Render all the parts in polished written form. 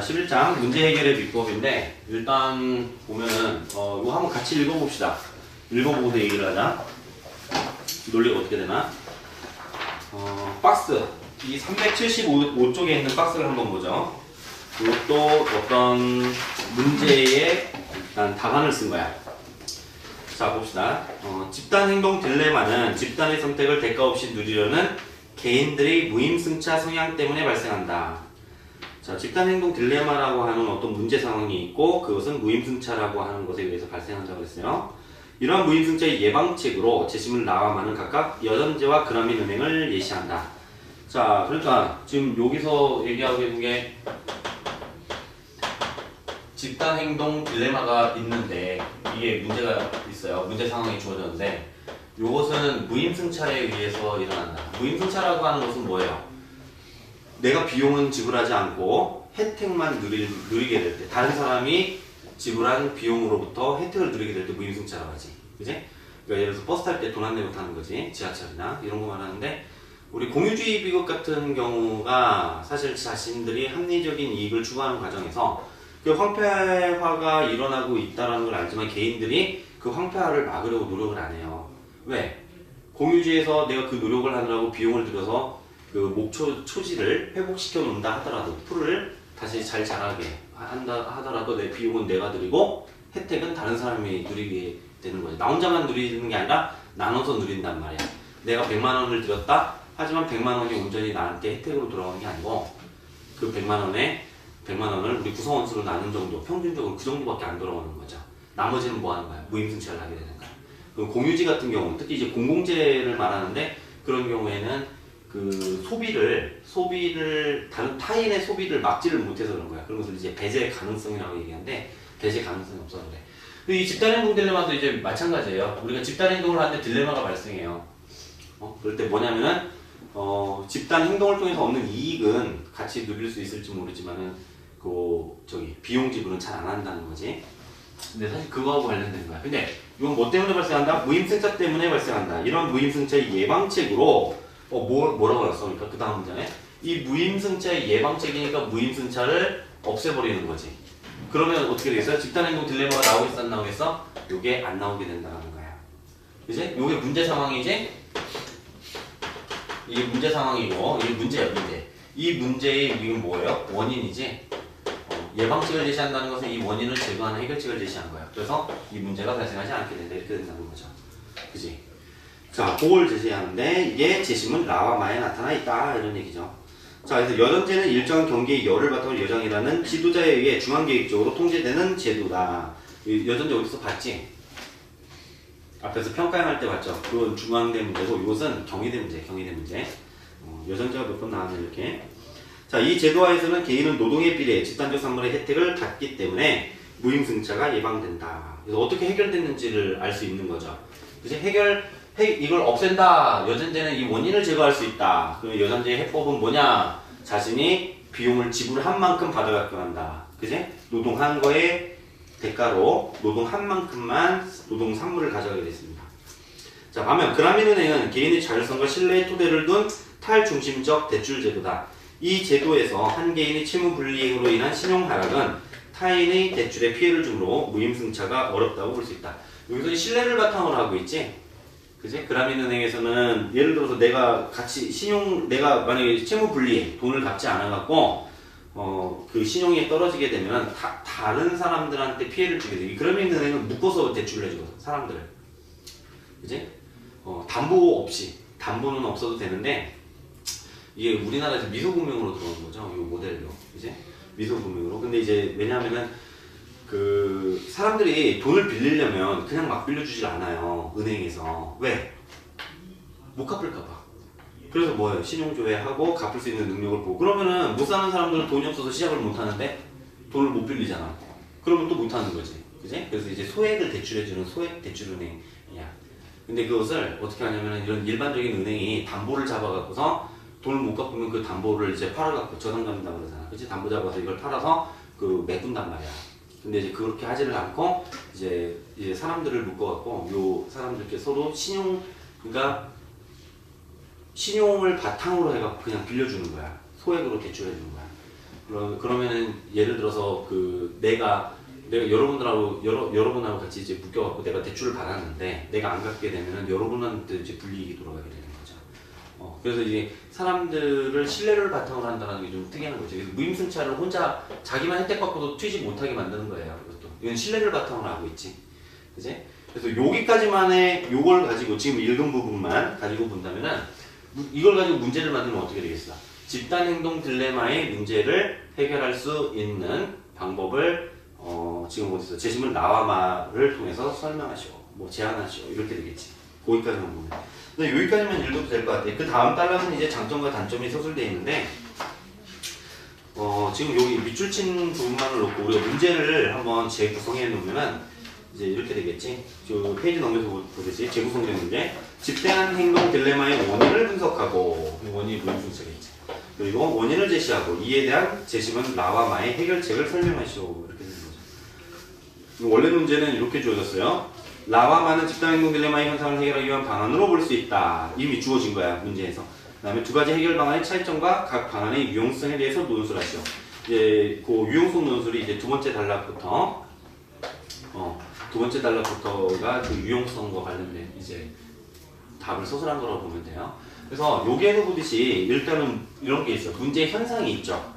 11장 문제 해결의 비법인데 일단 보면은 이거 한번 같이 읽어봅시다. 읽어보고서 얘기를 하자. 논리가 어떻게 되나? 박스 이 375쪽에 있는 박스를 한번 보죠. 이것도 어떤 문제의 일단 답안을 쓴 거야. 자 봅시다. 집단 행동 딜레마는 집단의 선택을 대가 없이 누리려는 개인들의 무임승차 성향 때문에 발생한다. 자, 집단 행동 딜레마라고 하는 어떤 문제 상황이 있고 그것은 무임승차라고 하는 것에 의해서 발생한다고 했어요. 이러한 무임승차의 예방책으로 재심을 나와만은 각각 여전제와 그라민 은행을 예시한다. 자, 그러니까 지금 여기서 얘기하고 있는 게 집단 행동 딜레마가 있는데 이게 문제가 있어요. 문제 상황이 주어졌는데 이것은 무임승차에 의해서 일어난다. 무임승차라고 하는 것은 뭐예요? 내가 비용은 지불하지 않고 혜택만 누리게 될 때, 다른 사람이 지불한 비용으로부터 혜택을 누리게 될 때 무임승차라고 하지. 그지? 그러니까 예를 들어서 버스 탈 때 돈 안 내고 타는 거지. 지하철이나 이런 거 말하는데, 우리 공유주의 비극 같은 경우가 사실 자신들이 합리적인 이익을 추구하는 과정에서 그 황폐화가 일어나고 있다는 걸 알지만 개인들이 그 황폐화를 막으려고 노력을 안 해요. 왜? 공유주의에서 내가 그 노력을 하느라고 비용을 들여서 그 목초 초지를 회복시켜 놓는다 하더라도 풀을 다시 잘 자라게 한다 하더라도 내 비용은 내가 드리고 혜택은 다른 사람이 누리게 되는 거지. 나 혼자만 누리는 게 아니라 나눠서 누린단 말이야. 내가 100만 원을 들였다. 하지만 100만 원이 온전히 나한테 혜택으로 돌아오는 게 아니고 그 100만 원을 우리 구성원 수로 나눈 정도, 평균적으로 그 정도밖에 안 돌아오는 거죠. 나머지는 뭐 하는 거야? 무임승차를 하게 되는 거야. 그럼 공유지 같은 경우, 특히 이제 공공재를 말하는데 그런 경우에는 그 소비를 다른 타인의 소비를 막지를 못해서 그런 거야. 그런 것을 이제 배제 가능성이라고 얘기하는데 배제 가능성이 없어서 그래. 근데 이 집단행동 딜레마도 이제 마찬가지예요. 우리가 집단행동을 하는데 딜레마가 발생해요. 그럴 때 뭐냐면은 집단행동을 통해서 얻는 이익은 같이 누릴 수 있을지 모르지만은 비용 지불은 잘 안 한다는 거지. 근데 사실 그거하고 관련된 거야. 근데 이건 뭐 때문에 발생한다? 무임승차 때문에 발생한다. 이런 무임승차의 예방책으로 뭐라고 했어? 그러니까 그 다음 문장에 이 무임승차의 예방책이니까 무임승차를 없애버리는 거지. 그러면 어떻게 되겠어요? 집단행동 딜레마가 나오겠어? 안 나오겠어? 요게 안 나오게 된다는 거야. 그지? 요게 문제 상황이지? 이게 문제 상황이고 이게 문제야, 문제. 이 문제의 이건 뭐예요? 원인이지? 예방책을 제시한다는 것은 이 원인을 제거하는 해결책을 제시한 거야. 그래서 이 문제가 발생하지 않게 된다. 이렇게 된다는 거죠. 그지? 자, 그걸 제시하는데 이게 재심은 라와 마에 나타나 있다 이런 얘기죠. 자, 그래서 여전제는 일정 경계의 열을 바탕으로 여정이라는 지도자에 의해 중앙계획적으로 통제되는 제도다. 여전제 어디서 봤지? 앞에서 평가할 때 봤죠. 그건 중앙대 문제고 이것은 경희대 문제. 여전제가 몇 번 나왔네 이렇게. 자, 이 제도하에서는 개인은 노동에 비례해 집단적 산물의 혜택을 받기 때문에 무임승차가 예방된다. 그래서 어떻게 해결됐는지를 알 수 있는 거죠. 그래서 이걸 없앤다. 여전제는 이 원인을 제거할 수 있다. 그럼 여전제의 해법은 뭐냐? 자신이 비용을 지불한 만큼 받아가게끔 한다. 그지? 노동한 거에 대가로 노동한 만큼만 노동 산물을 가져가게 됐습니다. 자, 반면 그라민은행은 개인의 자율성과 신뢰의 토대를 둔 탈중심적 대출 제도다. 이 제도에서 한 개인의 채무 불이행으로 인한 신용 하락은 타인의 대출에 피해를 주므로 무임승차가 어렵다고 볼 수 있다. 여기서 신뢰를 바탕으로 하고 있지. 그지? 그라민은행에서는 예를 들어서 내가 만약에 채무 불이행, 돈을 갚지 않아갖고 그 신용이 떨어지게 되면 다른 사람들한테 피해를 주게 돼. 그라민은행은 묶어서 대출을 해주거든, 사람들을. 그지? 담보는 없어도 되는데 이게 우리나라에서 미소금융으로 들어오는 거죠. 이 모델로. 그지? 미소금융으로. 근데 이제 왜냐하면은 그 사람들이 돈을 빌리려면 그냥 막 빌려주질 않아요. 은행에서. 왜? 못 갚을까봐. 그래서 뭐예요? 신용조회하고 갚을 수 있는 능력을 보고. 그러면은 못 사는 사람들은 돈이 없어서 시작을 못 하는데 돈을 못 빌리잖아. 그러면 또 못 하는 거지. 그지? 그래서 이제 소액을 대출해주는 소액 대출은행이야. 근데 그것을 어떻게 하냐면 이런 일반적인 은행이 담보를 잡아갖고서 돈을 못 갚으면 그 담보를 이제 팔아갖고 저당감이라고 그러잖아. 그치? 담보 잡아서 이걸 팔아서 메꾼단 말이야. 근데 이제 그렇게 하지를 않고 이제 사람들을 묶어갖고 요 사람들께 서로 그러니까 신용을 바탕으로 해갖고 그냥 빌려주는 거야. 소액으로 대출해주는 거야. 그러면은 예를 들어서 내가 여러분하고 같이 이제 묶여갖고 내가 대출을 받았는데 내가 안 갚게 되면은 여러분한테 이제 불이익이 돌아가게 되는 거죠. 그래서 이제 사람들을 신뢰를 바탕으로 한다는 게 좀 특이한 거죠. 그래서 무임승차를 혼자 자기만 혜택 받고도 튀지 못하게 만드는 거예요. 이것도. 이건 신뢰를 바탕으로 하고 있지. 그지? 그래서 여기까지만의 요걸 가지고 지금 읽은 부분만 가지고 본다면은 이걸 가지고 문제를 만들면 어떻게 되겠어? 집단행동 딜레마의 문제를 해결할 수 있는 방법을 지금 어디서 제시문 나와 마를 통해서 설명하시오, 뭐 제안하시오 이렇게 되겠지. 거기까지만 보면. 근데 여기까지만 읽어도 될 것 같아. 그 다음 달러는 이제 장점과 단점이 서술되어 있는데 지금 여기 밑줄 친 부분만을 놓고 우리가 문제를 한번 재구성해 놓으면은 이제 이렇게 되겠지. 저 페이지 넘겨서 보듯이 재구성된 문제. 집단 행동 딜레마의 원인을 분석하고 원인이 무임승차겠지. 그리고 원인을 제시하고 이에 대한 제시문 나와 마의 해결책을 설명하시오 이렇게 되는 거죠. 원래 문제는 이렇게 주어졌어요. 라와 마는 집단행동 딜레마의 현상을 해결하기 위한 방안으로 볼 수 있다. 이미 주어진 거야 문제에서. 그 다음에 두 가지 해결 방안의 차이점과 각 방안의 유용성에 대해서 논술하시오. 이제 그 유용성 논술이 이제 두 번째 단락부터 두 번째 단락부터가 그 유용성과 관련된 이제 답을 서술한 거라고 보면 돼요. 그래서 여기에서 보듯이 일단은 이런 게 있어. 문제 현상이 있죠.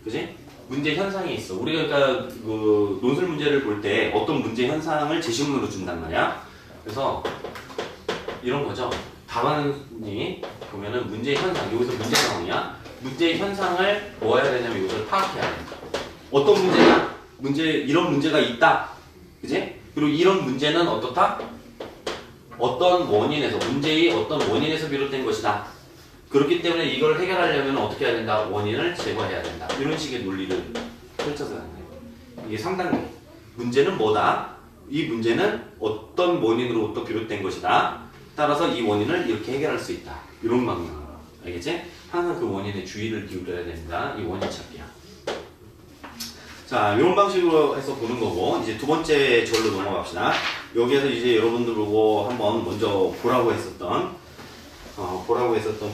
그지? 문제 현상이 있어. 우리가 그러니까 그 논술 문제를 볼 때 어떤 문제 현상을 제시문으로 준단 말이야. 그래서 이런 거죠. 답안이 보면은 문제 현상, 여기서 문제 상황이야. 문제 현상을 뭐 해야 되냐면 이것을 파악해야 된다. 어떤 문제냐? 이런 문제가 있다. 그지? 그리고 이런 문제는 어떻다? 어떤 원인에서, 문제의 어떤 원인에서 비롯된 것이다. 그렇기 때문에 이걸 해결하려면 어떻게 해야 된다? 원인을 제거해야 된다. 이런 식의 논리를 펼쳐서 하는 거예요. 이게 3단계. 문제는 뭐다? 이 문제는 어떤 원인으로부터 비롯된 것이다. 따라서 이 원인을 이렇게 해결할 수 있다. 이런 방향으로. 알겠지? 항상 그 원인에 주의를 기울여야 됩니다. 이 원인 찾기야. 자, 이런 방식으로 해서 보는 거고, 이제 두 번째 절로 넘어갑시다. 여기에서 이제 여러분들 보고 한번 먼저 보라고 했었던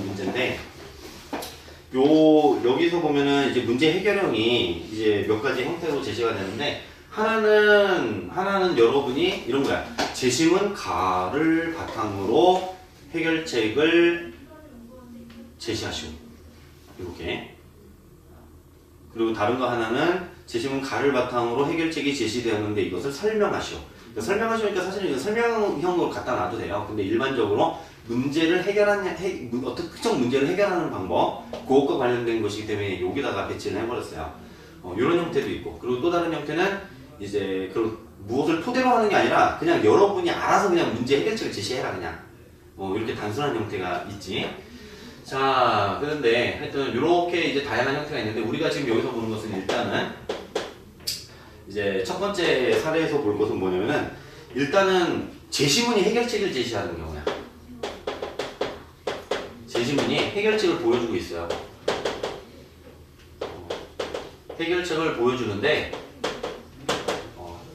문제인데, 여기서 보면은 이제 문제 해결형이 이제 몇 가지 형태로 제시가 되는데, 하나는 여러분이 이런 거야. 제시문 가를 바탕으로 해결책을 제시하시오. 이렇게. 그리고 다른 거 하나는 제시문 가를 바탕으로 해결책이 제시되었는데 이것을 설명하시오. 그러니까 설명하시니까 사실은 이거 설명형으로 갖다 놔도 돼요. 근데 일반적으로 문제를 어떤 특정 문제를 해결하는 방법, 그것과 관련된 것이기 때문에 여기다가 배치를 해버렸어요. 이런 형태도 있고, 그리고 또 다른 형태는 이제 무엇을 토대로 하는 게 아니라 그냥 여러분이 알아서 그냥 문제 해결책을 제시해라 그냥. 이렇게 단순한 형태가 있지. 자, 그런데 하여튼 이렇게 이제 다양한 형태가 있는데 우리가 지금 여기서 보는 것은 일단은 이제 첫 번째 사례에서 볼 것은 뭐냐면은 일단은 제시문이 해결책을 제시하는 경우야. 제시문이 해결책을 보여주고 있어요. 해결책을 보여주는데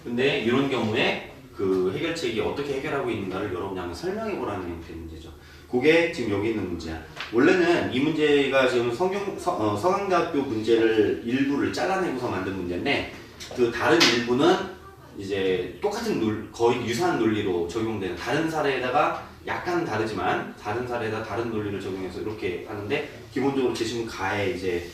근데 이런 경우에 그 해결책이 어떻게 해결하고 있는가를 여러분이 한번 설명해보라는 형태의 문제죠. 그게 지금 여기 있는 문제야. 원래는 이 문제가 지금 서강대학교 문제를 일부를 잘라내고서 만든 문제인데 그 다른 일부는 이제 똑같은 거의 유사한 논리로 적용되는 다른 사례에다가 약간 다르지만 다른 사례에다 다른 논리를 적용해서 이렇게 하는데 기본적으로 제시문 가에 이제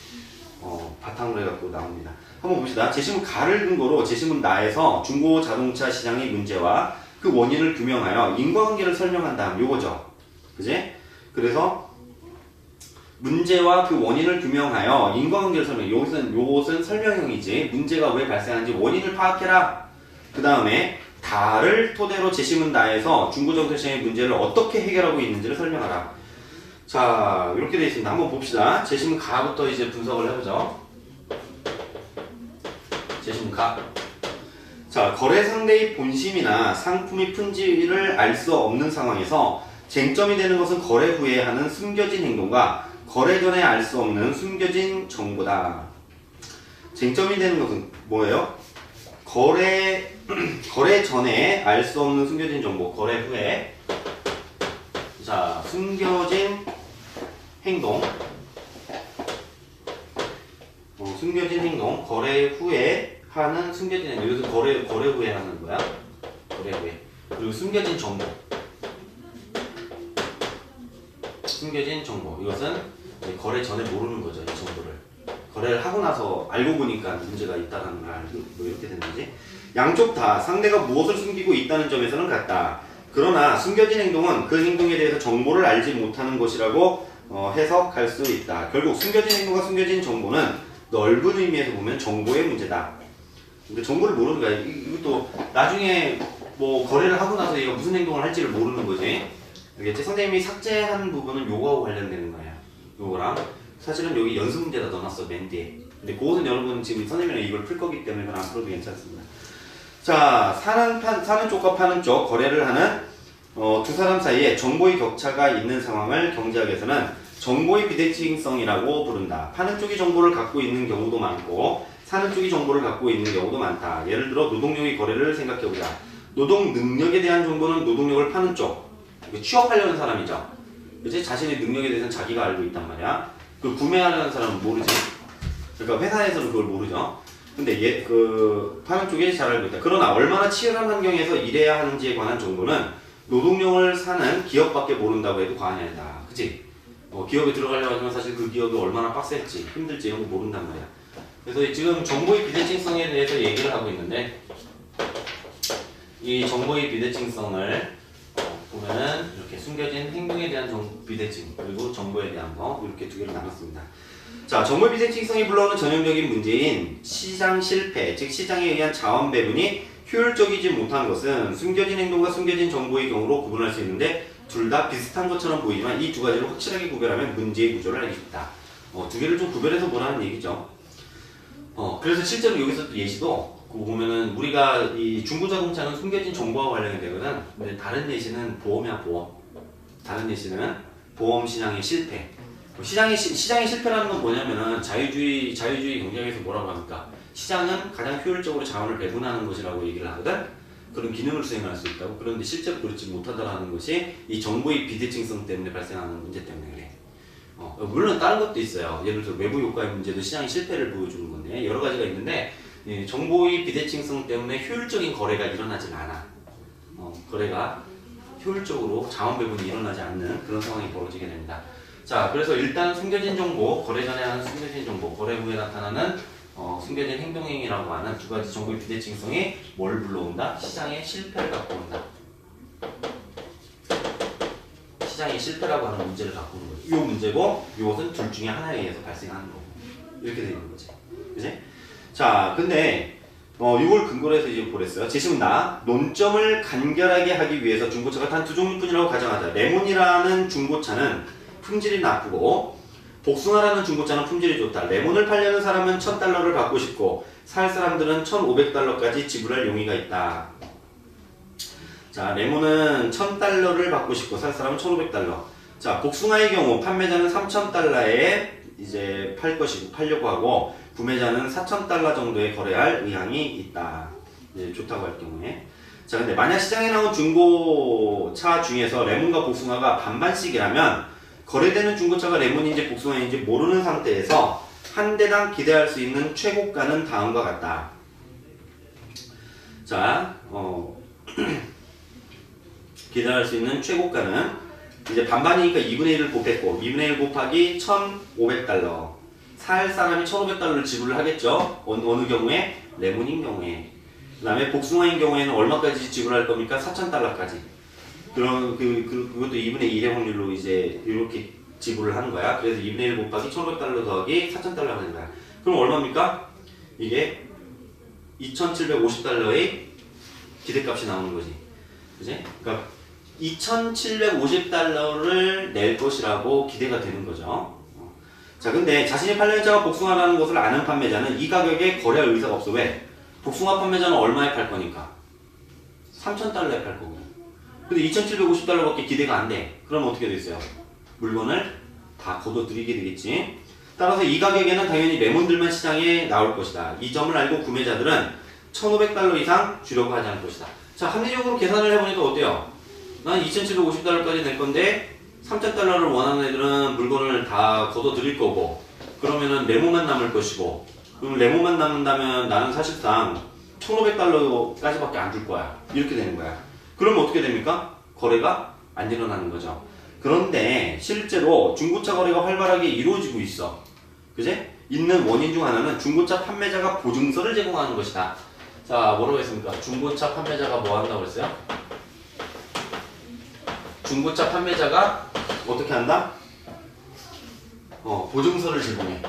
바탕으로 해갖고 나옵니다. 한번 봅시다. 제시문 가를 근거로 제시문 나에서 중고 자동차 시장의 문제와 그 원인을 규명하여 인과관계를 설명한 다음 요거죠. 그지? 그래서 문제와 그 원인을 규명하여 인과관계를 설명. 요것은 설명형이지. 문제가 왜 발생하는지 원인을 파악해라. 그 다음에 다를 토대로 제시문 나에서 중고자동차 시장의 문제를 어떻게 해결하고 있는지를 설명하라. 자, 이렇게 되어 있습니다. 한번 봅시다. 제시문 가부터 이제 분석을 해보죠. 제시문 가. 자, 거래 상대의 본심이나 상품의 품질을 알 수 없는 상황에서 쟁점이 되는 것은 거래 후에 하는 숨겨진 행동과 거래 전에 알 수 없는 숨겨진 정보다. 쟁점이 되는 것은 뭐예요? 거래 전에 알 수 없는 숨겨진 정보, 거래 후에. 자, 숨겨진 행동. 숨겨진 행동, 거래 후에 하는 숨겨진 행동. 여기서 거래 후에 하는 거야. 거래 후에. 그리고 숨겨진 정보. 숨겨진 정보. 이것은 거래 전에 모르는 거죠. 이 정보를. 거래를 하고 나서 알고 보니까 문제가 있다는 걸 알고 뭐 이렇게 되는 거지. 양쪽 다 상대가 무엇을 숨기고 있다는 점에서는 같다. 그러나 숨겨진 행동은 그 행동에 대해서 정보를 알지 못하는 것이라고 해석할 수 있다. 결국 숨겨진 행동과 숨겨진 정보는 넓은 의미에서 보면 정보의 문제다. 근데 정보를 모르는 거야. 이것도 나중에 뭐 거래를 하고 나서 얘가 무슨 행동을 할지를 모르는 거지. 알겠지? 선생님이 삭제한 부분은 요거하고 관련되는 거야. 요거랑 사실은 여기 연습 문제다 넣어놨어 맨 뒤에. 근데 그것은 여러분 지금 선생님이랑 이걸 풀 거기 때문에 그건 안 풀어도 괜찮습니다. 자, 사는 쪽과 파는 쪽 거래를 하는 두 사람 사이에 정보의 격차가 있는 상황을 경제학에서는 정보의 비대칭성이라고 부른다. 파는 쪽이 정보를 갖고 있는 경우도 많고 사는 쪽이 정보를 갖고 있는 경우도 많다. 예를 들어 노동력의 거래를 생각해보자. 노동 능력에 대한 정보는 노동력을 파는 쪽, 취업하려는 사람이죠. 그치? 자신의 능력에 대해서는 자기가 알고 있단 말이야. 그 구매하려는 사람은 모르지. 그러니까 회사에서는 그걸 모르죠. 근데 파는 쪽에 잘 알고 있다. 그러나 얼마나 치열한 환경에서 일해야 하는지에 관한 정보는 노동력을 사는 기업밖에 모른다고 해도 과언이 아니다. 그치? 기업에 들어가려고 하지만 사실 그 기업이 얼마나 빡셀지 힘들지 이런 거 모른단 말이야. 그래서 지금 정보의 비대칭성에 대해서 얘기를 하고 있는데 이 정보의 비대칭성을 보면은 이렇게 숨겨진 행동에 대한 비대칭 그리고 정보에 대한 거 이렇게 두 개로 나눴습니다. 자, 정보의 비대칭성이 불러오는 전형적인 문제인 시장 실패, 즉 시장에 의한 자원 배분이 효율적이지 못한 것은 숨겨진 행동과 숨겨진 정보의 경우로 구분할 수 있는데 둘 다 비슷한 것처럼 보이지만 이 두 가지를 확실하게 구별하면 문제의 구조를 알기 쉽다. 두 개를 좀 구별해서 보라는 얘기죠. 그래서 실제로 여기서 또 예시도 보면은 우리가 이 중고자동차는 숨겨진 정보와 관련이 되거든. 근데 다른 예시는 보험이야, 보험. 다른 예시는 보험 시장의 실패. 시장의 실패라는 건 뭐냐면은 자유주의 경제학에서 뭐라고 합니까? 시장은 가장 효율적으로 자원을 배분하는 것이라고 얘기를 하거든. 그런 기능을 수행할 수 있다고. 그런데 실제로 그렇지 못하다라는 것이 이 정보의 비대칭성 때문에 발생하는 문제 때문에 그래. 물론 다른 것도 있어요. 예를 들어 외부 효과의 문제도 시장의 실패를 보여주는 건데 여러 가지가 있는데 정보의 비대칭성 때문에 효율적인 거래가 일어나진 않아. 거래가 효율적으로 자원 배분이 일어나지 않는 그런 상황이 벌어지게 됩니다. 자, 그래서 일단 숨겨진 정보, 거래 전에 하는 숨겨진 정보, 거래 후에 나타나는 숨겨진 행동행위라고 하는 두 가지 정보의 비대칭성이 뭘 불러온다? 시장의 실패를 갖고 온다. 시장의 실패라고 하는 문제를 갖고 오는 거죠. 이 문제고 이것은 둘 중에 하나에 의해서 발생하는 거고 이렇게 되는 거지. 그지? 자, 근데 이걸 근거로 해서 이제 보랬어요. 제시문다. 논점을 간결하게 하기 위해서 중고차가 단 두 종류뿐이라고 가정하자. 레몬이라는 중고차는 품질이 나쁘고 복숭아라는 중고차는 품질이 좋다. 레몬을 팔려는 사람은 $1,000를 받고 싶고 살 사람들은 $1,500까지 지불할 용의가 있다. 자, 레몬은 $1,000를 받고 싶고 살 사람은 $1,500. 자, 복숭아의 경우 판매자는 $3,000에 이제 팔려고 하고 구매자는 $4,000 정도에 거래할 의향이 있다. 이제 좋다고 할 경우에. 자, 근데 만약 시장에 나온 중고차 중에서 레몬과 복숭아가 반반씩이라면 거래되는 중고차가 레몬인지 복숭아인지 모르는 상태에서 한 대당 기대할 수 있는 최고가는 다음과 같다. 자, 기대할 수 있는 최고가는 이제 반반이니까 2분의 1을 곱했고 2분의 1 곱하기 $1,500. 살 사람이 $1,500를 지불을 하겠죠. 어느 경우에? 레몬인 경우에. 그 다음에 복숭아인 경우에는 얼마까지 지불할 겁니까? $4,000까지. 그럼 그것도 2분의 1의 확률로 이제 이렇게 지불을 하는 거야. 그래서 2분의 1 곱하기 $1,500 더하기 $4,000 하는 거야. 그럼 얼마입니까? 이게 $2,750의 기대값이 나오는 거지. 그지? 그러니까 $2,750를 낼 것이라고 기대가 되는 거죠. 자, 근데 자신이 팔려는 차가 복숭아라는 것을 아는 판매자는 이 가격에 거래할 의사가 없어. 왜? 복숭아 판매자는 얼마에 팔 거니까? $3,000에 팔 거고. 근데 $2,750밖에 기대가 안 돼. 그럼 어떻게 되겠어요? 물건을 다 걷어들이게 되겠지. 따라서 이 가격에는 당연히 레몬들만 시장에 나올 것이다. 이 점을 알고 구매자들은 $1,500 이상 주려고 하지 않을 것이다. 자, 합리적으로 계산을 해보니까 어때요? 난 $2,750까지 낼 건데 $3,000를 원하는 애들은 물건을 다 걷어들일 거고 그러면은 레몬만 남을 것이고 그럼 레몬만 남는다면 나는 사실상 1,500달러까지밖에 안 줄 거야. 이렇게 되는 거야. 그러면 어떻게 됩니까? 거래가 안 일어나는 거죠. 그런데 실제로 중고차 거래가 활발하게 이루어지고 있어. 그지? 있는 원인 중 하나는 중고차 판매자가 보증서를 제공하는 것이다. 자, 뭐라고 했습니까? 중고차 판매자가 뭐 한다고 그랬어요? 중고차 판매자가 어떻게 한다? 보증서를 제공해.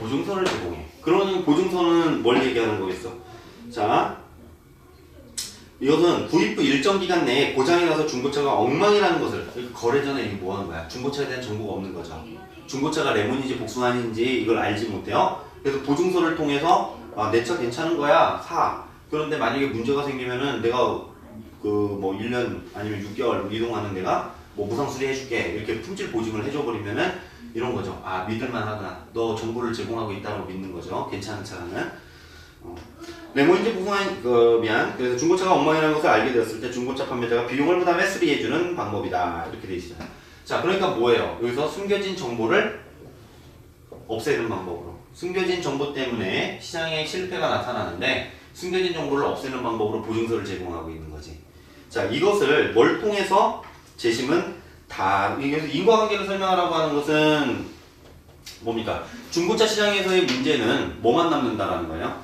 보증서를 제공해. 그러는 보증서는 뭘 얘기하는 거겠어? 자, 이것은 구입 후 일정 기간 내에 고장이 나서 중고차가 엉망이라는 것을, 거래 전에 이게 뭐 하는 거야? 중고차에 대한 정보가 없는 거죠. 중고차가 레몬인지 복숭아인지 이걸 알지 못해요. 그래서 보증서를 통해서 내 차 괜찮은 거야, 사. 그런데 만약에 문제가 생기면은 내가 뭐 1년 아니면 6개월 이동하는 데가 뭐 무상 수리해줄게, 이렇게 품질 보증을 해줘버리면은 이런 거죠. 아, 믿을만 하구나. 너 정보를 제공하고 있다고 믿는 거죠. 괜찮은 차라는. 레몬인지 복숭아인, 그래서 중고차가 엉망이라는 것을 알게 되었을 때 중고차 판매자가 비용을 부담해 수리해주는 방법이다. 이렇게 돼 있어요. 자, 그러니까 뭐예요? 여기서 숨겨진 정보를 없애는 방법으로. 숨겨진 정보 때문에 시장에 실패가 나타나는데 숨겨진 정보를 없애는 방법으로 보증서를 제공하고 있는 거지. 자, 이것을 뭘 통해서 재심은 다, 그래서 인과관계를 설명하라고 하는 것은 뭡니까? 중고차 시장에서의 문제는 뭐만 남는다라는 거예요?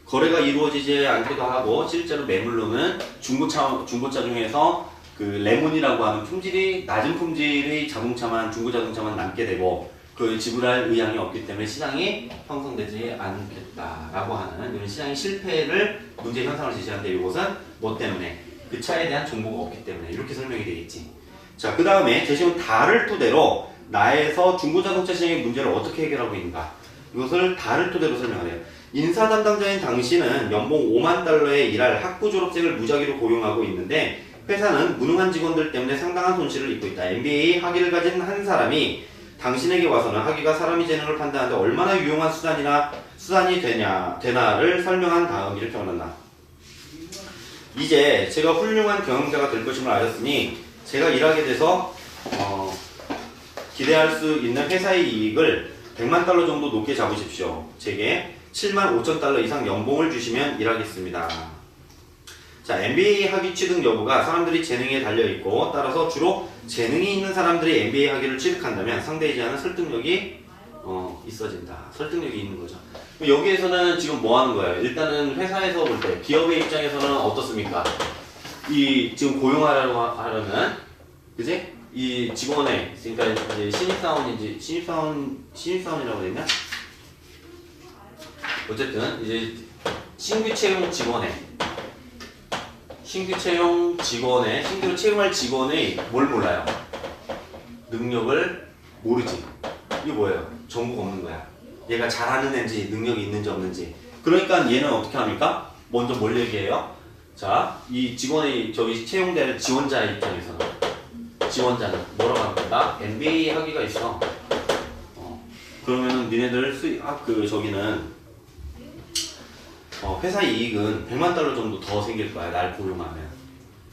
거래가 이루어지지 않기도 하고 실제로 매물로는 중고차 중에서 그 레몬이라고 하는 품질이 낮은 품질의 자동차만 중고 자동차만 남게 되고 그 지불할 의향이 없기 때문에 시장이 형성되지 않겠다라고 하는 이런 시장의 실패를 문제 현상을 제시하는데 이것은 뭐 때문에? 그 차에 대한 정보가 없기 때문에 이렇게 설명이 되겠지. 자, 그 다음에 제시문 다를 토대로 나에서 중고자동차 시장의 문제를 어떻게 해결하고 있는가? 이것을 다를 토대로 설명을 해요. 인사 담당자인 당신은 연봉 5만 달러에 일할 학부 졸업생을 무작위로 고용하고 있는데 회사는 무능한 직원들 때문에 상당한 손실을 입고 있다. MBA 학위를 가진 한 사람이 당신에게 와서는 학위가 사람의 재능을 판단하는데 얼마나 유용한 수단이 되나를 설명한 다음 이렇게 말한다. 이제 제가 훌륭한 경영자가 될 것임을 아셨으니 제가 일하게 돼서 기대할 수 있는 회사의 이익을 100만 달러 정도 높게 잡으십시오. 제게 7만 5천 달러 이상 연봉을 주시면 일하겠습니다. 자, MBA 학위 취득 여부가 사람들이 재능에 달려있고 따라서 주로 재능이 있는 사람들이 MBA 학위를 취득한다면 상대이지 않은 설득력이 있어진다. 설득력이 있는 거죠. 여기에서는 지금 뭐 하는 거예요? 일단은 회사에서 볼 때 기업의 입장에서는 어떻습니까? 이 지금 고용하려는 그지? 이 직원의 그러니까 이제 신입사원이라고 되냐? 어쨌든 이제 신규 채용 직원의 신규로 채용할 직원의 뭘 몰라요? 능력을 모르지. 이게 뭐예요? 정보가 없는 거야. 얘가 잘하는 애인지 능력이 있는지 없는지. 그러니까 얘는 어떻게 합니까? 먼저 뭘 얘기해요? 자, 이 직원이 채용되는 지원자의 입장에서는 지원자는 뭐라고 합니까? MBA 학위가 있어. 그러면은 니네들 저기는 회사 이익은 100만 달러 정도 더 생길 거야. 날 고용하면.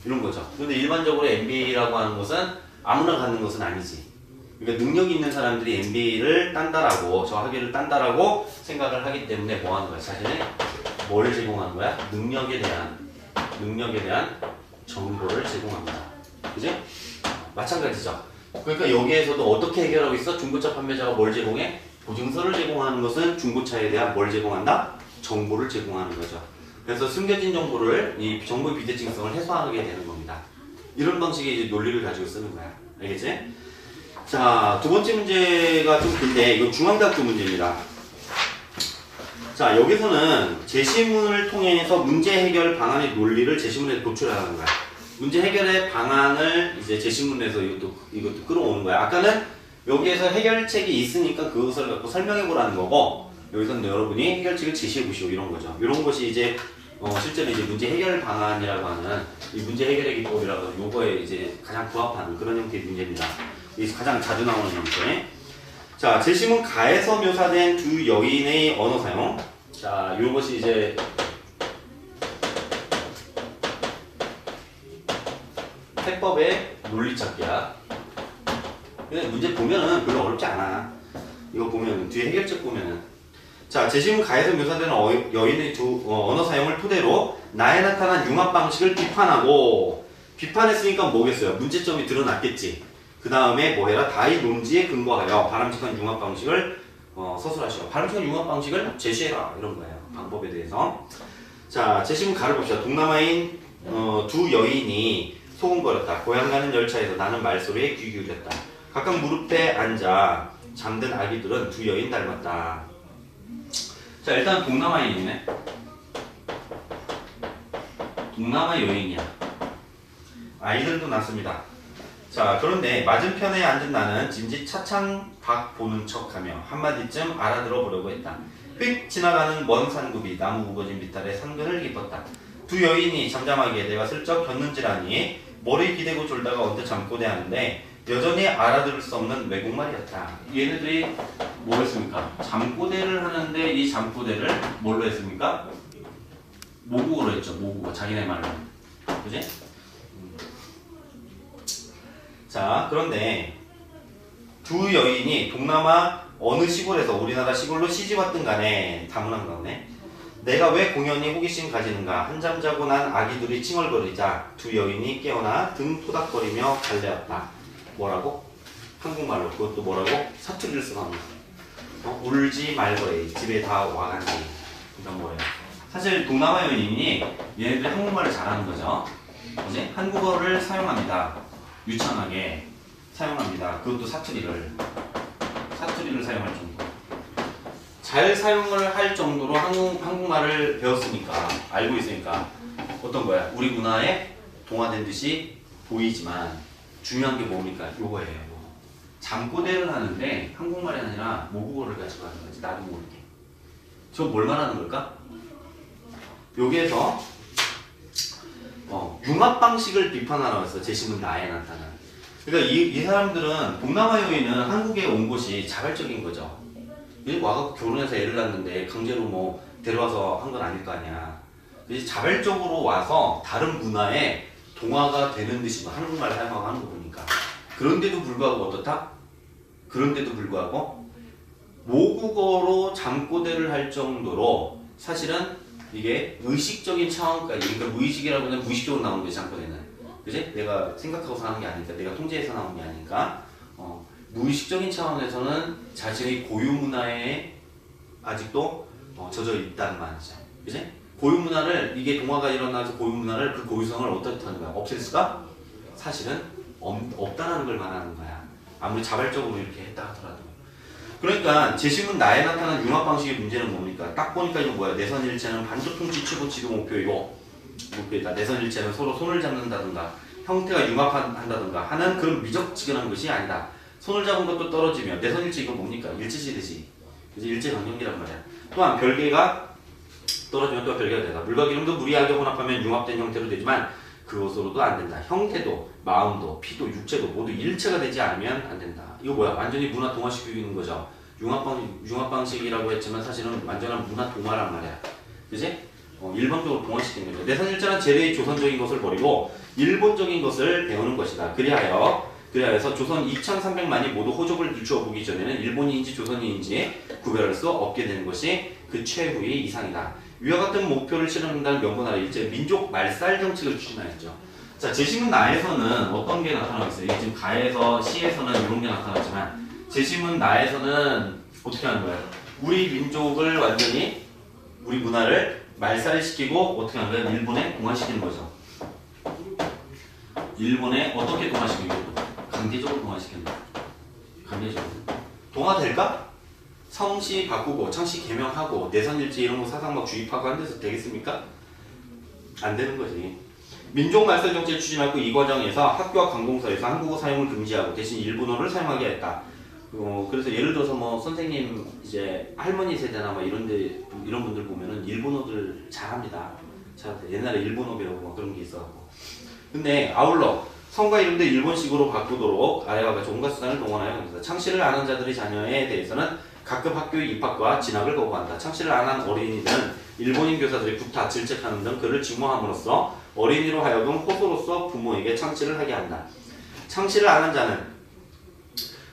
이런 거죠. 근데 일반적으로 MBA라고 하는 것은 아무나 갖는 것은 아니지. 그러니까 능력이 있는 사람들이 MBA를 딴다라고, 저 학위를 딴다라고 생각을 하기 때문에 뭐 하는 거야? 자신의 뭘 제공하는 거야? 능력에 대한 정보를 제공합니다. 그지? 마찬가지죠. 그러니까 여기에서도 어떻게 해결하고 있어? 중고차 판매자가 뭘 제공해? 보증서를 제공하는 것은 중고차에 대한 뭘 제공한다? 정보를 제공하는 거죠. 그래서 숨겨진 정보를, 이 정보의 비대칭성을 해소하게 되는 겁니다. 이런 방식의 이제 논리를 가지고 쓰는 거야. 알겠지? 자, 두 번째 문제가 좀 긴데, 이건 중앙대학교 문제입니다. 자, 여기서는 제시문을 통해서 문제 해결 방안의 논리를 제시문에 도출하는 거야. 문제 해결의 방안을 이제 제시문에서 이것도 끌어오는 거야. 아까는 여기에서 해결책이 있으니까 그것을 갖고 설명해 보라는 거고, 여기서는 여러분이 해결책을 제시해 보시오, 이런 거죠. 이런 것이 이제 실제로 이제 문제 해결 방안이라고 하는 이 문제 해결의 기법이라고 하는 요거에 이제 가장 부합하는 그런 형태의 문제입니다. 이 가장 자주 나오는 형태. 자, 제시문 가에서 묘사된 두 여인의 언어 사용. 자, 요것이 이제 해법의 논리 찾기야. 근데 문제 보면은 별로 어렵지 않아. 이거 보면은 뒤에 해결책 보면은 자 제시문 가에서 묘사되는 여인의 언어 사용을 토대로 나에 나타난 융합 방식을 비판하고 비판했으니까 뭐겠어요? 문제점이 드러났겠지. 그 다음에 뭐해라? 다이 논지에 근거하여 바람직한 융합 방식을 서술하시오. 바람직한 융합 방식을 제시해라 이런 거예요. 방법에 대해서. 자 제시문 가를 봅시다. 동남아인 두 여인이 소곤거렸다. 고향 가는 열차에서 나는 말소리에 귀 기울였다. 각각 무릎에 앉아 잠든 아기들은 두 여인 닮았다. 자 일단 동남아인이네. 동남아 여인이야. 아이들도 낳습니다. 자 그런데 맞은편에 앉은 나는 진지 차창 밖 보는 척하며 한마디쯤 알아들어 보려고 했다. 휙 지나가는 먼 산굽이 나무 우거진 비탈에 상근을 깊었다. 두 여인이 잠잠하게 내가 슬쩍 겼는지라니 머리 기대고 졸다가 언뜻 잠꼬대하는데 여전히 알아들을 수 없는 외국말이었다. 얘네들이 뭐 했습니까? 잠꼬대를 하는데 이 잠꼬대를 뭘로 했습니까? 모국어로 했죠. 모국어. 자기네 말로. 그지? 자 그런데 두 여인이 동남아 어느 시골에서 우리나라 시골로 시집왔든 간에 다문한 거네. 내가 왜 공연히 호기심 가지는가. 한잠 자고 난 아기들이 칭얼거리자 두 여인이 깨어나 등 토닥거리며 달래었다. 뭐라고? 한국말로. 그것도 뭐라고? 사투리를 써놨네. 울지 말거래. 집에 다 와간디. 이런 뭐예요. 사실 동남아 여인이 얘네들 한국말을 잘하는 거죠. 이제 한국어를 사용합니다. 유창하게 사용합니다. 그것도 사투리를 사용할 정도. 잘 사용을 할 정도로 한국말을 배웠으니까 알고 있으니까 어떤 거야? 우리 문화에 동화된 듯이 보이지만 중요한 게 뭡니까? 요거예요. 잠꼬대를 하는데 한국말이 아니라 모국어를 가지고 하는 거지. 나도 모르게. 저 뭘 말하는 걸까? 여기에서 융합 방식을 비판하라고 했어. 제시문 나에 나타난. 그러니까 이 사람들은 동남아 여인은 한국에 온 곳이 자발적인 거죠. 와갖고 결혼해서 애를 낳는데 강제로 뭐 데려와서 한 건 아닐 거 아니야. 그래서 자발적으로 와서 다른 문화에 동화가 되는 듯이 한국말을 사용하고 하는 거 보니까. 그런데도 불구하고 어떻다? 그런데도 불구하고 모국어로 잠꼬대를 할 정도로 사실은 이게 의식적인 차원까지, 그러니까 무의식이라고 하면 무의식적으로 나오는 거지, 잠꼬대는. 그지? 내가 생각하고서 하는 게 아니니까, 내가 통제해서 나오는 게 아니니까, 무의식적인 차원에서는 자신의 고유 문화에 아직도 젖어 있다는 말이죠. 그지? 고유 문화를, 이게 동화가 일어나서 고유 문화를, 그 고유성을 어떻게 하는 거야? 없앨 수가 사실은 없다는 걸 말하는 거야. 아무리 자발적으로 이렇게 했다 하더라도. 그러니까 제시문 나에 나타난 융합 방식의 문제는 뭡니까? 딱 보니까 이거 뭐야? 내선일체는 반도통치 최고 지도 목표이고, 목표이다. 내선일체는 서로 손을 잡는다든가 형태가 융합한다든가 하는 그런 미적지근한 것이 아니다. 손을 잡은 것도 떨어지며, 내선일체 이거 뭡니까? 일체시듯이. 그래서 일체강령기란 말이야. 또한 별개가 떨어지면 또 별개가 되다. 물과 기름도 무리하게 혼합하면 융합된 형태로 되지만 그것으로도 안 된다. 형태도, 마음도, 피도, 육체도 모두 일체가 되지 않으면 안 된다. 이거 뭐야? 완전히 문화 동화시키는 거죠. 융합 방식이라고 했지만 사실은 완전한 문화 동화란 말이야. 그지? 일본적으로 동화시키는 거죠. 내선일자는 제대의 조선적인 것을 버리고 일본적인 것을 배우는 것이다. 그리하여서 조선 2300만이 모두 호족을 들추어 보기 전에는 일본인인지 조선인인지 구별할 수 없게 되는 것이 그 최후의 이상이다. 위와 같은 목표를 실현한다는 명분하에 일제 민족 말살 정책을 추진하였죠. 자, 제시문 나에서는 어떤 게 나타나고 있어요? 이게 지금 가에서 시에서는 이런 게 나타났지만 제시문 나에서는 어떻게 하는 거예요? 우리 민족을 완전히, 우리 문화를 말살시키고 어떻게 하는 거예요? 일본에 동화시키는 거죠. 일본에 어떻게 동화시키고? 강제적으로 동화시키는 거예요. 강제적으로. 동화될까? 성씨 바꾸고 창씨 개명하고 내선일지 이런 거 사상 막 주입하고 한 데서 되겠습니까? 안 되는 거지. 민족 말살 정책을 추진하고 이 과정에서 학교와 관공서에서 한국어 사용을 금지하고 대신 일본어를 사용하게 했다. 그래서 예를 들어서 뭐 선생님 이제 할머니 세대나 뭐 이런 분들 보면은 일본어들 잘합니다. 옛날에 일본어 배우고 막 그런 게 있어갖고. 근데 아울러 성과 이름도 일본식으로 바꾸도록 아래와 같이 온갖 수단을 동원하여 합니다. 창씨를 안 한 자들의 자녀에 대해서는 각급 학교의 입학과 진학을 거부한다. 창씨를 안 한 어린이들은 일본인 교사들이 구타, 질책하는 등 그를 증오함으로써 어린이로 하여금 호소로서 부모에게 창씨를 하게 한다. 창씨를 안 한 자는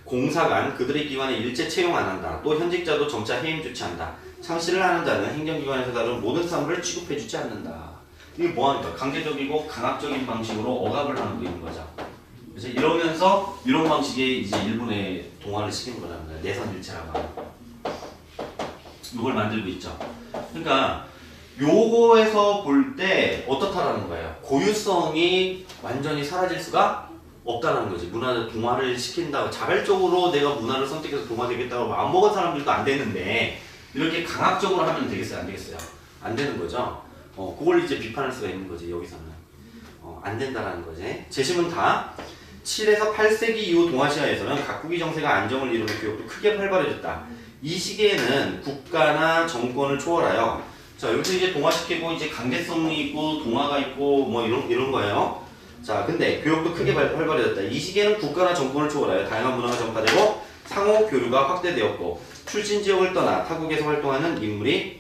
공사관 그들의 기관에 일체 채용 안 한다. 또 현직자도 점차 해임 조치한다. 상실을 하는 자는 행정기관에서 다룬 모든 사물을 취급해주지 않는다. 이게 뭐하니까 강제적이고 강압적인 방식으로 억압을 하는 거 있는 거죠. 그래서 이러면서 이런 방식의 이제 일본에 동화를 시키는 거라는 거예요. 내선일체라고 하는 거. 이걸 만들고 있죠. 그러니까 요거에서 볼 때 어떻다라는 거예요. 고유성이 완전히 사라질 수가 없다는 거지. 문화를 동화를 시킨다고 자발적으로 내가 문화를 선택해서 동화되겠다고 마음먹은 사람들도 안 되는데 이렇게 강압적으로 하면 되겠어요? 안 되겠어요? 안 되는 거죠. 그걸 이제 비판할 수가 있는 거지. 여기서는 안 된다라는 거지. 재심은 다 7에서 8세기 이후 동아시아에서는 각국의 정세가 안정을 이루는 교육도 크게 활발해졌다. 이 시기에는 국가나 정권을 초월하여 자 여기서 이제 동화시키고 이제 강제성이 있고 동화가 있고 뭐 이런 거예요. 자 근데 교육도 크게 활발해졌다. 이 시기에는 국가나 정권을 초월하여 다양한 문화가 전파되고 상호 교류가 확대되었고 출신 지역을 떠나 타국에서 활동하는 인물이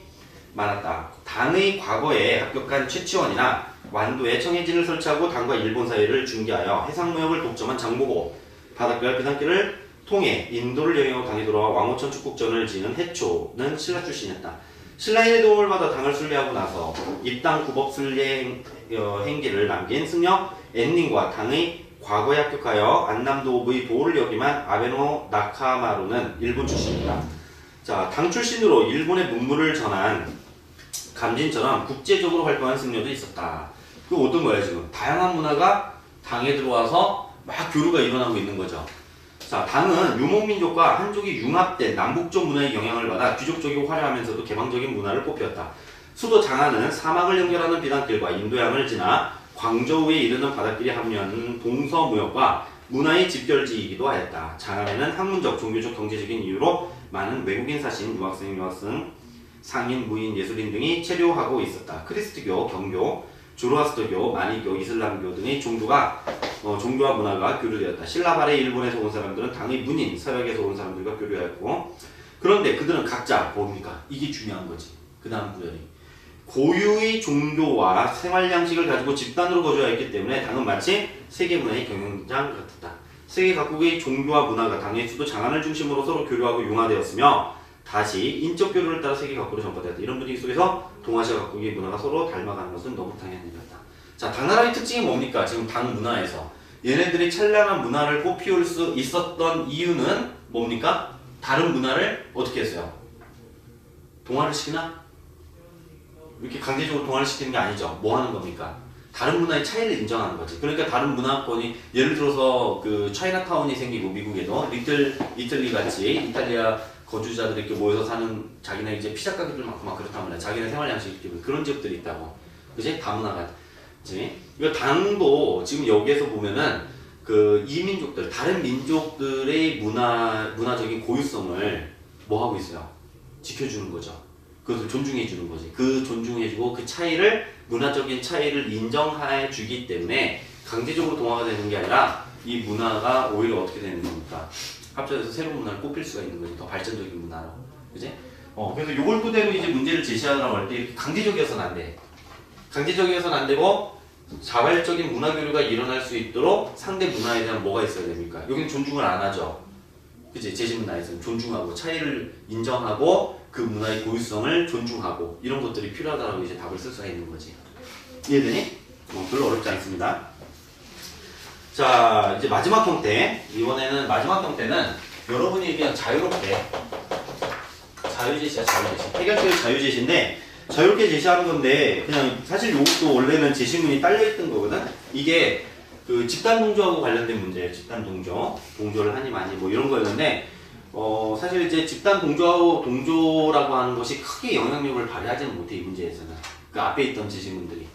많았다. 당의 과거에 합격한 최치원이나 완도에 청해진을 설치하고 당과 일본 사이를 중개하여 해상무역을 독점한 장보고 바닷가와 비상길을 통해 인도를 여행하고 당에 돌아와 왕호천 축국전을 지는 해초는 신라 출신이었다. 신라인의 도움을 받아 당을 순례하고 나서 입당 구법 순례 행기를 남긴 승려 엔닝과 당의 과거에 합격하여 안남도읍의 도를 역임한 아베노 나카마루는 일본 출신이다. 자, 당 출신으로 일본의 문물을 전한 감진처럼 국제적으로 활동하는 승려도 있었다. 그 어떤 거야 지금? 다양한 문화가 당에 들어와서 막 교류가 일어나고 있는 거죠. 자, 당은 유목민족과 한족이 융합된 남북쪽 문화의 영향을 받아 귀족적이고 화려하면서도 개방적인 문화를 꼽혔다. 수도 장안은 사막을 연결하는 비단길과 인도양을 지나 광저우에 이르는 바닷길이 합류하는 동서무역과 문화의 집결지이기도 하였다. 장안에는 학문적, 종교적, 경제적인 이유로 많은 외국인 사신, 유학생, 상인, 무인, 예술인 등이 체류하고 있었다. 크리스트교, 경교, 조로아스터교, 마니교, 이슬람교 등의 종교와 문화가 교류되었다. 신라발의 일본에서 온 사람들은 당의 문인, 서역에서 온 사람들과 교류하였고 그런데 그들은 각자 뭡니까? 이게 중요한 거지. 그 다음 구절이 고유의 종교와 생활 양식을 가지고 집단으로 거주하였기 때문에 당은 마치 세계 문화의 경영장 같았다. 세계 각국의 종교와 문화가 당의 수도 장안을 중심으로 서로 교류하고 융화되었으며 다시 인적 교류를 따라 세계 각국으로 전파되었다. 이런 분위기 속에서 동아시아 각국의 문화가 서로 닮아가는 것은 너무 당연한 일이었다. 자, 당나라의 특징이 뭡니까? 지금 당 문화에서 얘네들이 찬란한 문화를 꽃피울 수 있었던 이유는 뭡니까? 다른 문화를 어떻게 했어요? 동화를 시키나? 이렇게 강제적으로 동화를 시키는 게 아니죠. 뭐 하는 겁니까? 다른 문화의 차이를 인정하는 거지. 그러니까 다른 문화권이 예를 들어서 그 차이나타운이 생기고 미국에도 리틀 이틀리 같이 이탈리아 거주자들이 이렇게 모여서 사는 자기네 이제 피자 가게들 많고 막 그렇단 말이야. 자기네 생활 양식이 때문에 그런 지역들이 있다고. 그지? 다문화가. 그지? 이거 당도 지금 여기에서 보면은 그 이민족들, 다른 민족들의 문화적인 고유성을 뭐 하고 있어요? 지켜주는 거죠. 그것을 존중해 주는 거지. 그 존중해주고 그 차이를 문화적인 차이를 인정해 주기 때문에 강제적으로 동화가 되는 게 아니라 이 문화가 오히려 어떻게 되는 겁니까? 합쳐져서 새로운 문화를 꼽힐 수가 있는 거지. 더 발전적인 문화로. 그지? 그래서 요걸 토대로 이제 문제를 제시하라고 할 때 강제적이어서는 안 돼. 강제적이어서는 안 되고 자발적인 문화 교류가 일어날 수 있도록 상대 문화에 대한 뭐가 있어야 됩니까? 여기는 존중을 안 하죠. 그치? 제시문화에서는 존중하고 차이를 인정하고 그 문화의 고유성을 존중하고 이런 것들이 필요하다고 이제 답을 쓸 수가 있는 거지. 이해되니? 별로 어렵지 않습니다. 자, 이제 마지막 형태. 이번에는 마지막 형태는 여러분이 그냥 자유롭게 자유제시야, 자유제시. 해결책 자유제시인데 자유롭게 제시하는 건데 그냥 사실 이것도 원래는 제시문이 딸려있던 거거든. 이게 그 집단 동조하고 관련된 문제예요. 집단 동조를 하니 많이 뭐 이런 거였는데 사실 이제 집단 동조라고 하는 것이 크게 영향력을 발휘하지는 못해 이 문제에서는. 그 앞에 있던 제시문들이.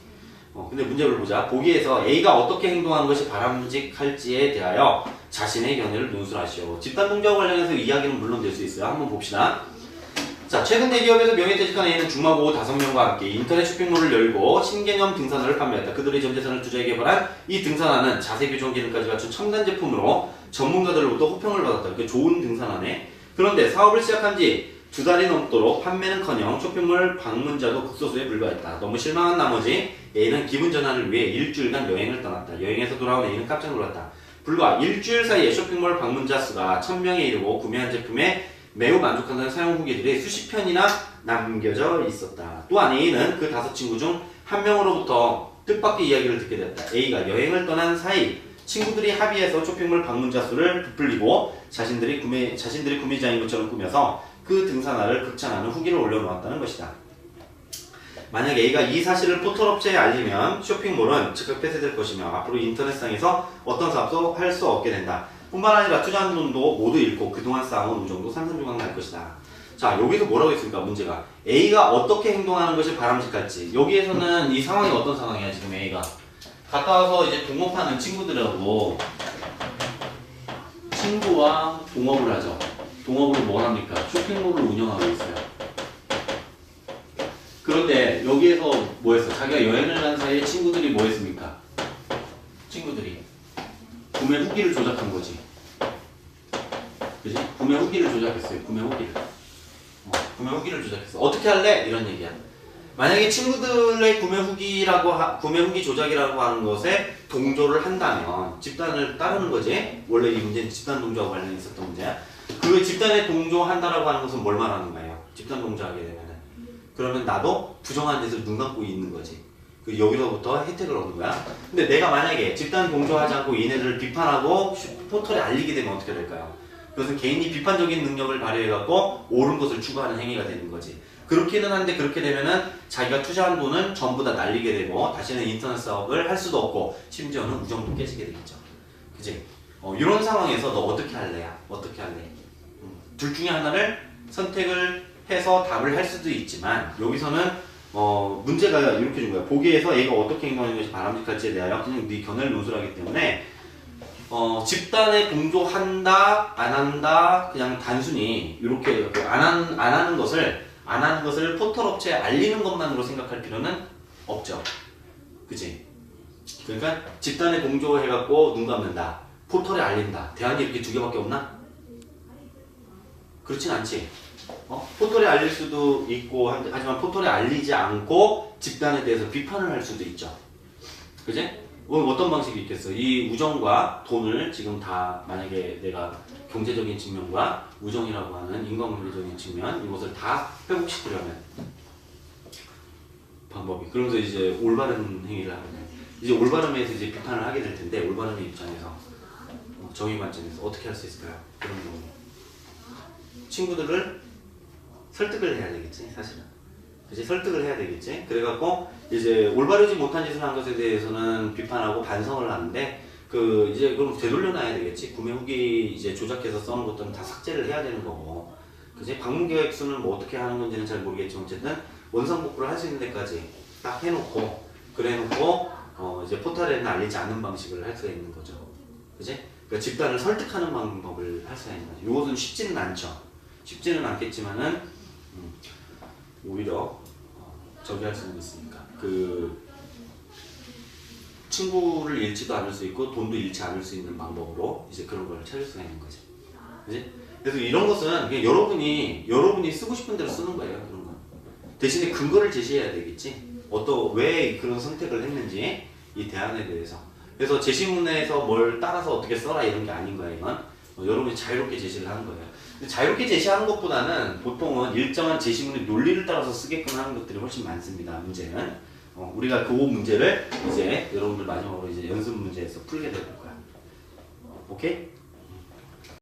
근데 문제를 보자. 보기에서 A가 어떻게 행동하는 것이 바람직할지에 대하여 자신의 견해를 논술하시오. 집단 동조와 관련해서 이야기는 물론 될 수 있어요. 한번 봅시다. 자, 최근 대기업에서 명예퇴직한 A는 중마고 5명과 함께 인터넷 쇼핑몰을 열고 신개념 등산화를 판매했다. 그들의 전 재산을 투자해 개발한 이 등산화는 자세 교정 기능까지 갖춘 첨단 제품으로 전문가들로부터 호평을 받았다. 그 좋은 등산화네. 그런데 사업을 시작한 지 2달이 넘도록 판매는커녕 쇼핑몰 방문자도 극소수에 불과했다. 너무 실망한 나머지 A는 기분 전환을 위해 일주일간 여행을 떠났다. 여행에서 돌아온 A는 깜짝 놀랐다. 불과 일주일 사이에 쇼핑몰 방문자 수가 1000명에 이르고 구매한 제품에 매우 만족한다는 사용 후기들이 수십 편이나 남겨져 있었다. 또한 A는 그 5친구 중 한 명으로부터 뜻밖의 이야기를 듣게 되었다. A가 여행을 떠난 사이 친구들이 합의해서 쇼핑몰 방문자 수를 부풀리고 자신들이 구매자인 것처럼 꾸며서 그 등산화를 극찬하는 후기를 올려놓았다는 것이다. 만약 A가 이 사실을 포털업체에 알리면 쇼핑몰은 즉각 폐쇄될 것이며 앞으로 인터넷상에서 어떤 사업도 할 수 없게 된다. 뿐만 아니라 투자한 돈도 모두 잃고 그동안 쌓아온 우정도 산산조각 날 것이다. 자, 여기서 뭐라고 했습니까? 문제가 A가 어떻게 행동하는 것이 바람직할지. 여기에서는 이 상황이 어떤 상황이야 지금 A가 갔다 와서 이제 동업하는 친구들하고 친구와 동업을 하죠. 동업으로 뭘 합니까? 쇼핑몰을 운영하고 있어요. 그런데 여기에서 뭐 했어? 자기가 여행을 간 사이에 친구들이 뭐 했습니까? 친구들이 구매 후기를 조작한 거지. 그지? 구매 후기를 조작했어요. 구매 후기를 조작했어. 어떻게 할래? 이런 얘기야. 만약에 친구들의 구매 후기 조작이라고 하는 것에 동조를 한다면 집단을 따르는 거지. 원래 이 문제는 집단 동조하고 관련이 있었던 문제야. 그 집단에 동조한다라고 하는 것은 뭘 말하는 거예요? 집단 동조하게 되면은 그러면 나도 부정한 짓을 눈 감고 있는 거지. 그 여기서부터 혜택을 얻는 거야. 근데 내가 만약에 집단 동조하지 않고 얘네들을 비판하고 포털에 알리게 되면 어떻게 될까요? 그것은 개인이 비판적인 능력을 발휘해갖고 옳은 것을 추구하는 행위가 되는 거지. 그렇기는 한데 그렇게 되면은 자기가 투자한 돈은 전부 다 날리게 되고 다시는 인터넷 사업을 할 수도 없고 심지어는 우정도 깨지게 되겠죠. 그치? 이런 상황에서 너 어떻게 할래야? 어떻게 할래? 둘 중에 하나를 선택을 해서 답을 할 수도 있지만 여기서는 문제가 이렇게 준 거야. 보기에서 A가 어떻게 행동하는 것이 바람직할지에 대하여 그냥 네 견해를 논술하기 때문에 집단에 동조한다, 안 한다, 그냥 단순히 이렇게 안 하는 것을 포털업체에 알리는 것만으로 생각할 필요는 없죠. 그치? 그러니까 집단에 동조해갖고 눈 감는다, 포털에 알린다. 대안이 이렇게 두 개밖에 없나? 그렇진 않지. 포털에 알릴 수도 있고 하지만 포털에 알리지 않고 집단에 대해서 비판을 할 수도 있죠. 그치? 어떤 방식이 있겠어? 이 우정과 돈을 지금 다 만약에 내가 경제적인 측면과 우정이라고 하는 인간관계적인 측면 이것을 다 회복시키려면 방법이 그러면서 이제 올바른 행위를 하면 이제 올바름에서 이제 비판을 하게 될 텐데 올바름의 입장에서 정의 관점에서 어떻게 할 수 있을까요? 그런 경우 친구들을 설득을 해야 되겠지 사실은. 이제 설득을 해야 되겠지. 그래갖고 이제 올바르지 못한 짓을 한 것에 대해서는 비판하고 반성을 하는데 이제 그럼 되돌려놔야 되겠지. 구매 후기 이제 조작해서 써놓은 것들은 다 삭제를 해야 되는 거고. 그지? 방문 계획 수는 뭐 어떻게 하는 건지는 잘 모르겠지만 어쨌든 원상복구를 할 수 있는 데까지 딱 해놓고 이제 포털에는 알리지 않는 방식을 할 수가 있는 거죠. 그지? 그러니까 집단을 설득하는 방법을 할 수가 있는 거죠. 이것은 쉽지는 않죠. 쉽지는 않겠지만은 오히려 저기 할 수는 있으니까 친구를 잃지도 않을 수 있고 돈도 잃지 않을 수 있는 방법으로 이제 그런 걸 찾을 수가 있는 거지. 그지? 그래서 이런 것은 그냥 여러분이 쓰고 싶은 대로 쓰는 거예요. 그런 건 대신에 근거를 제시해야 되겠지. 왜 그런 선택을 했는지 이 대안에 대해서. 그래서 제시문에서 뭘 따라서 어떻게 써라 이런 게 아닌 거야. 이건 여러분이 자유롭게 제시를 하는 거예요. 근데 자유롭게 제시하는 것보다는 보통은 일정한 제시문의 논리를 따라서 쓰게끔 하는 것들이 훨씬 많습니다. 문제는 우리가 그 문제를 이제 여러분들 마지막으로 이제 연습 문제에서 풀게 될 거야. 오케이?